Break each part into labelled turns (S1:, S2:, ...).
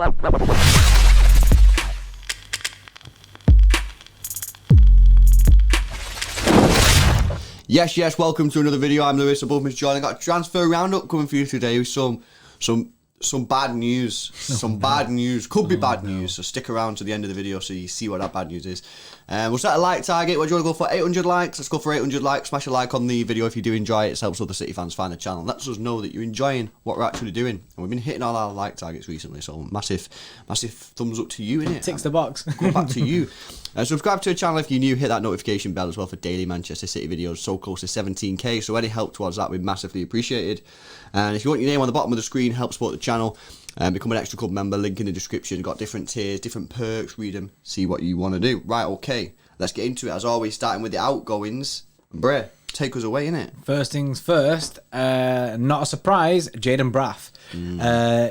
S1: Yes, welcome to another video. I'm Lewis, above me John. I got a transfer roundup coming for you today with some bad news. Bad news. Could be bad news, so stick around to the end of the video so you see what that bad news is. We'll set a like target. What do you want to go for? 800 likes. Let's go for 800 likes. Smash a like on the video if you do enjoy it. It helps other City fans find the channel. Lets us know that you're enjoying what we're actually doing. And we've been hitting all our like targets recently, so massive thumbs up to you, innit?
S2: Ticks the box.
S1: Go back to you. Subscribe to the channel if you're new. Hit that notification bell as well for daily Manchester City videos. So close to 17k, so any help towards that would be massively appreciated. And if you want your name on the bottom of the screen, help support the channel. Become an extra club member, link in the description. Got different tiers, different perks, read them, see what you want to do. Right, okay, let's get into it. As always, starting with the outgoings. Bray, take us away, innit?
S2: First things first, not a surprise, Jayden Braff.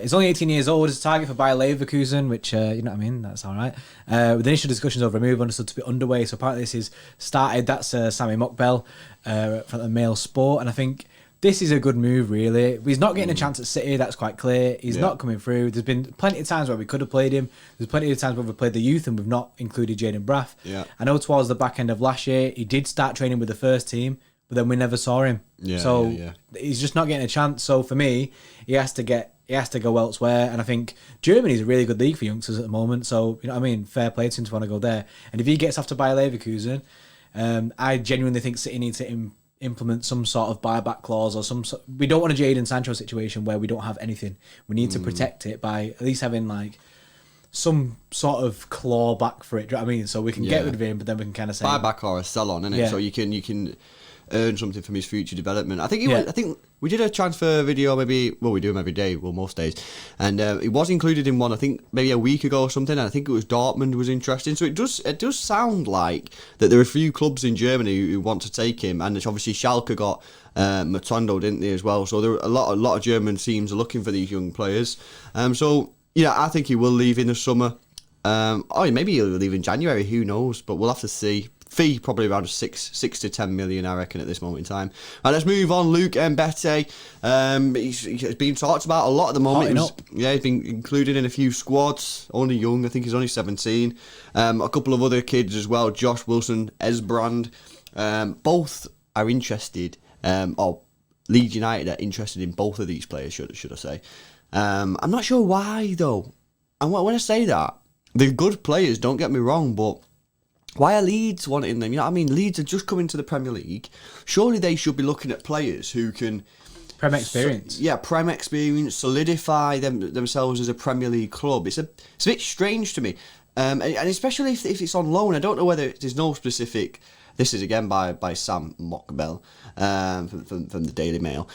S2: He's only 18 years old. He's a target for Bayer Leverkusen, which, you know what I mean, that's all right. With initial discussions over a move understood to be underway, so apparently this is started. That's Sammy Mokbel from the Mail Sport, and I think this is a good move, really. He's not getting a chance at City, that's quite clear. He's not coming through. There's been plenty of times where we could have played him. There's plenty of times where we've played the youth and we've not included Jayden Braff.
S1: Yeah.
S2: I know towards the back end of last year, he did start training with the first team, but then we never saw him. He's just not getting a chance. So for me, he has to go elsewhere. And I think Germany's a really good league for youngsters at the moment. So, you know what I mean? Fair play to him to want to go there. And if he gets off to Bayer Leverkusen, I genuinely think City needs to implement some sort of buyback clause or we don't want a Jadon Sancho situation where we don't have anything. We need to protect it by at least having like some sort of claw back for it. Do you know what I mean? So we can get rid of him, but then we can kind of say
S1: buyback or a sell on, innit? Yeah. So you can earn something from his future development. I think we did a transfer video we do them every day, most days, and it was included in one I think maybe a week ago or something, and I think it was Dortmund was interesting. So it does sound like that there are a few clubs in Germany who want to take him, and it's obviously Schalke got Matondo, didn't they, as well? So there are a lot of German teams are looking for these young players. So yeah, I think he will leave in the summer. Maybe he'll leave in January, who knows, but we'll have to see. Fee probably around 6 to 10 million, I reckon, at this moment in time. Right, let's move on. Luke Mbete. He's been talked about a lot at the moment. He's been included in a few squads. Only young, I think he's only 17. A couple of other kids as well. Josh Wilson, Esbrand. Both are interested. Or Leeds United are interested in both of these players, should I say. I'm not sure why though. And when I say that, they're good players. Don't get me wrong, but why are Leeds wanting them? You know what I mean? Leeds are just coming to the Premier League. Surely they should be looking at players who can
S2: Prem experience.
S1: Prem experience, solidify themselves as a Premier League club. It's a bit strange to me, and especially if it's on loan. I don't know whether there's no specific. This is again by Sam Mokbel from the Daily Mail.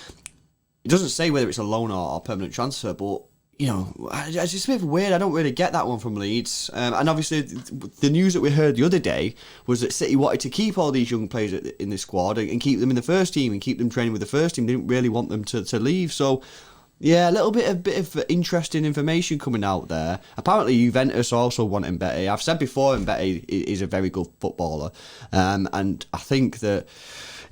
S1: It doesn't say whether it's a loan or permanent transfer, but you know, it's just a bit weird. I don't really get that one from Leeds. And obviously, the news that we heard the other day was that City wanted to keep all these young players in the squad and keep them in the first team and keep them training with the first team. They didn't really want them to leave. So, yeah, a bit of interesting information coming out there. Apparently, Juventus also want Mbete. I've said before, Mbete is a very good footballer. And I think that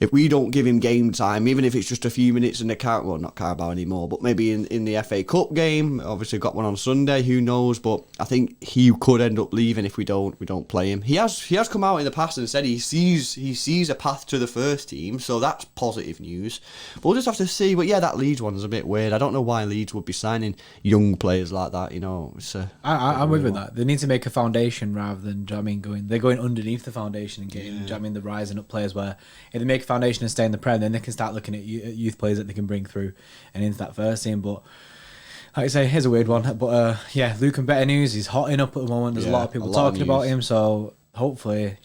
S1: if we don't give him game time, even if it's just a few minutes in the not Carabao anymore, but maybe in the FA Cup game, obviously got one on Sunday, who knows, but I think he could end up leaving if we don't play him. He has come out in the past and said he sees a path to the first team, so that's positive news. But we'll just have to see. But yeah, that Leeds one is a bit weird. I don't know why Leeds would be signing young players like that, you know.
S2: I'm with that. They need to make a foundation rather than, they're going underneath the foundation and getting, the rising up players where if they make a foundation and stay in the Prem, then they can start looking at youth players that they can bring through and into that first team. But like I say, here's a weird one. But Luke Mbete news, he's hotting up at the moment. There's a lot of people talking about him. So hopefully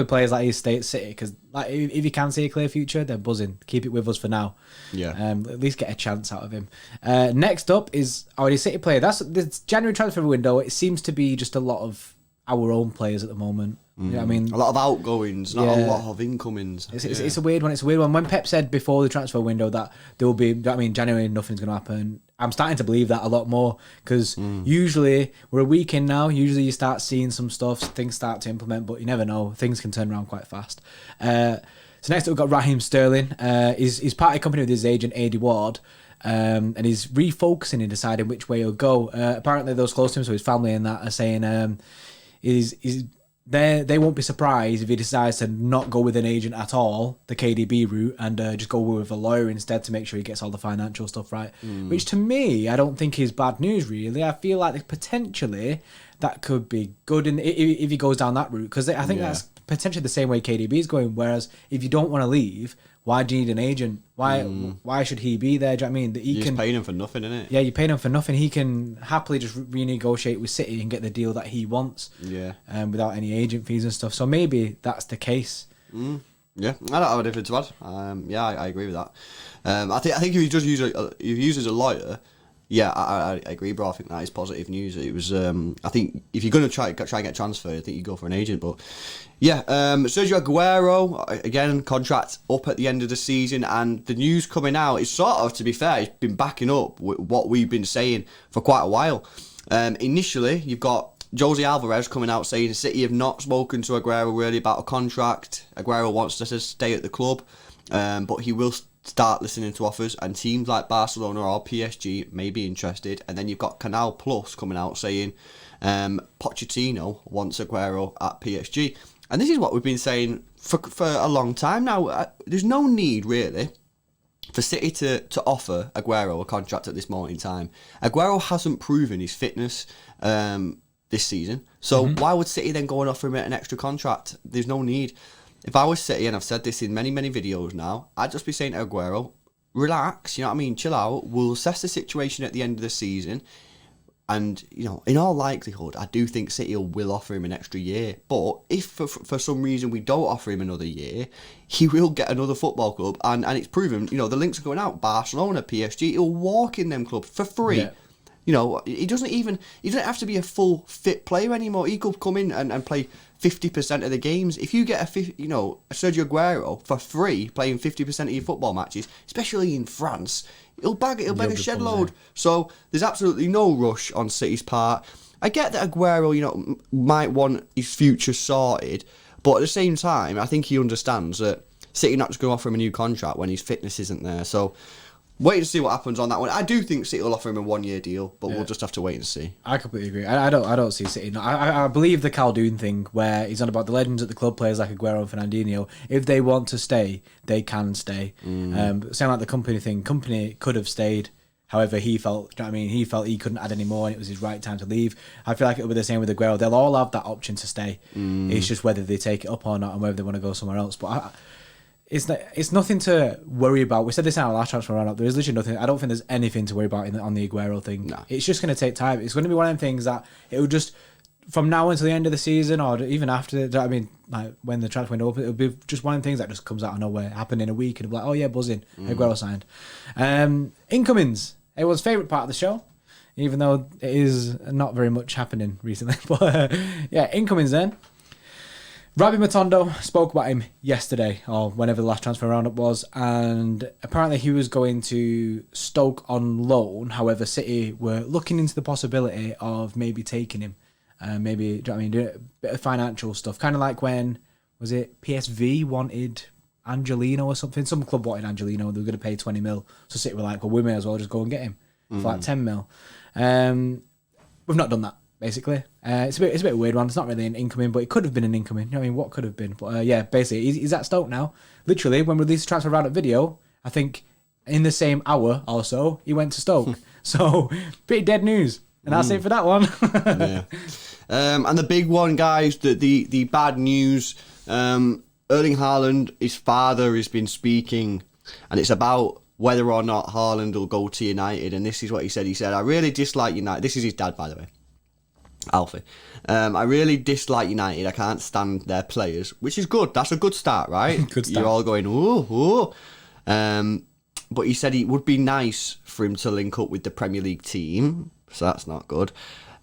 S2: players like he stay at City, because like if you can see a clear future, they're buzzing. Keep it with us for now. At least get a chance out of him. Next up is already City player. That's the January transfer window. It seems to be just a lot of our own players at the moment. You know what I mean? A
S1: lot of outgoings, not a lot of incomings.
S2: It's a weird one. It's a weird one. When Pep said before the transfer window that there will be, January nothing's going to happen, I'm starting to believe that a lot more, because usually we're a week in now. Usually you start seeing some stuff, things start to implement, but you never know. Things can turn around quite fast. So next up we've got Raheem Sterling. He's part of a company with his agent, Adi Ward. and he's refocusing and deciding which way he'll go. Apparently, those close to him, so his family and that, are saying they won't be surprised if he decides to not go with an agent at all, the KDB route, and just go with a lawyer instead to make sure he gets all the financial stuff right. Which to me, I don't think is bad news, really. I feel like potentially that could be good if he goes down that route, because I think that's potentially the same way KDB is going. Whereas if you don't want to leave, why do you need an agent? Why should he be there? Do you know what I mean?
S1: You're just paying him for nothing, innit?
S2: Yeah, you're paying him for nothing. He can happily just renegotiate with City and get the deal that he wants.
S1: Yeah.
S2: Without any agent fees and stuff. So maybe that's the case.
S1: Yeah, I don't have a different to add. I agree with that. I think if he does use as a lawyer, I agree, bro. I think that is positive news. It was. I think if you're going to try and get transferred, I think you go for an agent. But Sergio Aguero, again, contract up at the end of the season, and the news coming out is sort of, to be fair, it's been backing up what we've been saying for quite a while. Initially, you've got Jose Alvarez coming out saying City have not spoken to Aguero really about a contract. Aguero wants to stay at the club, but he will start listening to offers, and teams like Barcelona or PSG may be interested. And then you've got Canal Plus coming out saying Pochettino wants Aguero at PSG. And this is what we've been saying for a long time now. There's no need, really, for City to offer Aguero a contract at this moment in time. Aguero hasn't proven his fitness this season. So why would City then go and offer him an extra contract? There's no need. If I was City, and I've said this in many, many videos now, I'd just be saying to Aguero, relax, you know what I mean, chill out. We'll assess the situation at the end of the season. And, you know, in all likelihood, I do think City will offer him an extra year. But if for some reason we don't offer him another year, he will get another football club. And it's proven, you know, the links are going out. Barcelona, PSG, he'll walk in them clubs for free. Yeah. You know, he doesn't have to be a full fit player anymore. He could come in and play 50% of the games. If you get a Sergio Aguero for free playing 50% of your football matches, especially in France, he'll bag a shed load. So there's absolutely no rush on City's part. I get that Aguero, you know, might want his future sorted, but at the same time, I think he understands that City not just going to offer him a new contract when his fitness isn't there. So wait to see what happens on that one. I do think City will offer him a 1-year deal, but we'll just have to wait and see.
S2: I completely agree. I don't see City. No, I believe the Khaldoon thing where he's on about the legends at the club, players like Aguero and Fernandinho. If they want to stay, they can stay. Sound like the company thing. Company could have stayed. However, he felt, you know what I mean, he felt he couldn't add any more and it was his right time to leave. I feel like it'll be the same with Aguero. They'll all have that option to stay. It's just whether they take it up or not and whether they want to go somewhere else. But it's nothing to worry about. We said this in our last transfer roundup. There is literally nothing. I don't think there's anything to worry about on the Aguero thing. No. It's just going to take time. It's going to be one of them things that it will just, from now until the end of the season or even after, I mean, like when the transfer window opens, it'll be just one of the things that just comes out of nowhere, happen in a week, and it'll be like, oh yeah, buzzing, Aguero signed. Incomings, everyone's favourite part of the show, even though it is not very much happening recently. But incomings then. Rabbi Matondo spoke about him yesterday, or whenever the last transfer roundup was, and apparently he was going to Stoke on loan. However, City were looking into the possibility of maybe taking him, maybe, do you know what I mean, doing a bit of financial stuff, kind of like when, was it PSV wanted Angelino or something? Some club wanted Angelino, they were going to pay 20 mil, so City were like, well, we may as well just go and get him for like 10 mil. We've not done that. Basically, it's a bit weird one. It's not really an incoming, but it could have been an incoming. You know what I mean, what could have been? But basically, he's at Stoke now. Literally, when we released the transfer roundup video, I think in the same hour or so, he went to Stoke. So, pretty dead news. And that's it for that one.
S1: And the big one, guys, the bad news. Erling Haaland, his father has been speaking, and it's about whether or not Haaland will go to United. And this is what he said. He said, I really dislike United. This is his dad, by the way. Alfie. I really dislike United. I can't stand their players, which is good. That's a good start, right?
S2: Good start.
S1: You're all going, ooh. But he said it would be nice for him to link up with the Premier League team, so that's not good.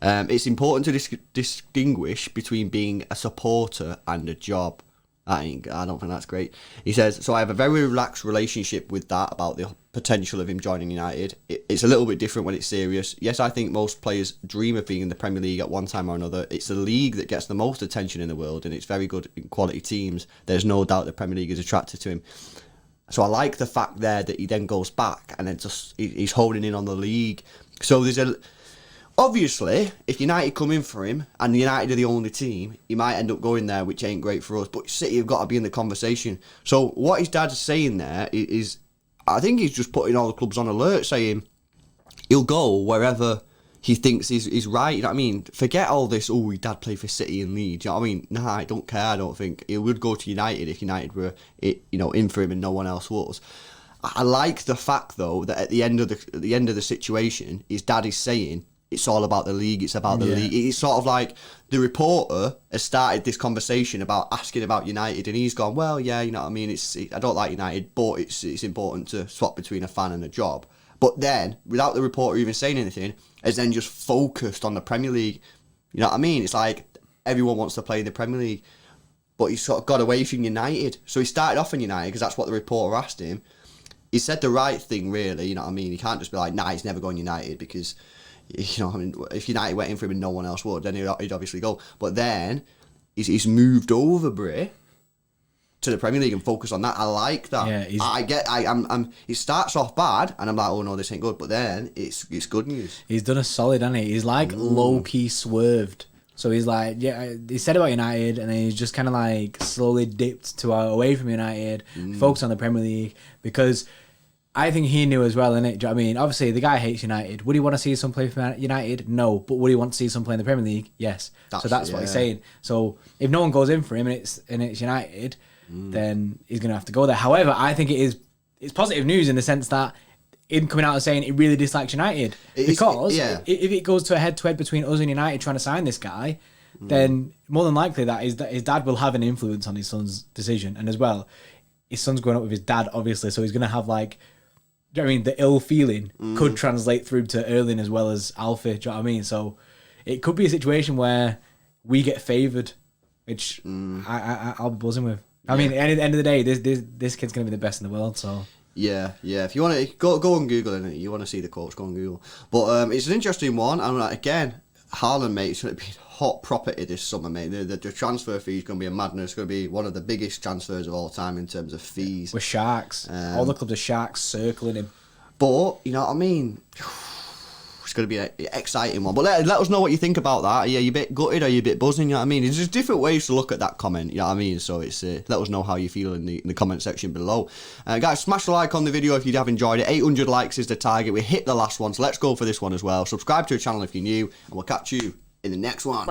S1: It's important to distinguish between being a supporter and a job. I don't think that's great. He says, so I have a very relaxed relationship with that about the potential of him joining United. It's a little bit different when it's serious. Yes, I think most players dream of being in the Premier League at one time or another. It's the league that gets the most attention in the world, and it's very good in quality teams. There's no doubt the Premier League is attracted to him. So I like the fact there that he then goes back and then just he's holding in on the league. So there's obviously, if United come in for him and United are the only team, he might end up going there, which ain't great for us. But City have got to be in the conversation. So what his dad's saying there is, I think he's just putting all the clubs on alert, saying he'll go wherever he thinks is right. You know what I mean? Forget all this, his dad played for City and Leeds. You know what I mean? Nah, I don't care, I don't think. He would go to United if United were in for him and no one else was. I like the fact, though, that at the end of the situation, his dad is saying it's all about the league, it's about the league. It's sort of like the reporter has started this conversation about asking about United, and he's gone, well, yeah, you know what I mean? I don't like United, but it's important to swap between a fan and a job. But then, without the reporter even saying anything, has then just focused on the Premier League. You know what I mean? It's like everyone wants to play in the Premier League, but he's sort of got away from United. So he started off in United because that's what the reporter asked him. He said the right thing, really. You know what I mean? He can't just be like, nah, he's never going United because, you know, I mean, if United went in for him and no one else would, then he'd obviously go. But then he's moved over, Bray, to the Premier League and focus on that. I like that. Yeah, he starts off bad, and I'm like, oh no, this ain't good. But then it's good news.
S2: He's done a solid, hasn't he? He's like low key swerved. So he's like, yeah, he said about United, and then he's just kind of like slowly dipped to away from United, focused on the Premier League, because I think he knew as well, innit? Do you know what I mean? Obviously, the guy hates United. Would he want to see some play for United? No. But would he want to see some play in the Premier League? Yes. So that's what he's saying. So if no one goes in for him and it's United, then he's going to have to go there. However, I think it's positive news in the sense that him coming out and saying he really dislikes United. Because if it goes to a head-to-head between us and United trying to sign this guy, then more than likely that his dad will have an influence on his son's decision. And as well, his son's growing up with his dad, obviously, so he's going to have like, do you know what I mean? The ill feeling could translate through to Erling as well as Alfie. Do you know what I mean? So it could be a situation where we get favoured, which I'll be buzzing with. I mean, at the end of the day, this kid's going to be the best in the world. So
S1: yeah. If you want to go on Google, and you want to see the coach, go on Google. But it's an interesting one. And like, again, Haaland, mate, it's going to be hot property this summer, mate. The transfer fee is going to be a madness. It's going to be one of the biggest transfers of all time in terms of fees.
S2: With sharks. All the clubs are sharks circling him.
S1: But, you know what I mean? It's going to be an exciting one. But let us know what you think about that. Are you a bit gutted? Are you a bit buzzing? You know what I mean? There's just different ways to look at that comment. You know what I mean? So it's let us know how you feel in the comment section below. Guys, smash a like on the video if you have enjoyed it. 800 likes is the target. We hit the last one, so let's go for this one as well. Subscribe to the channel if you're new, and we'll catch you in the next one.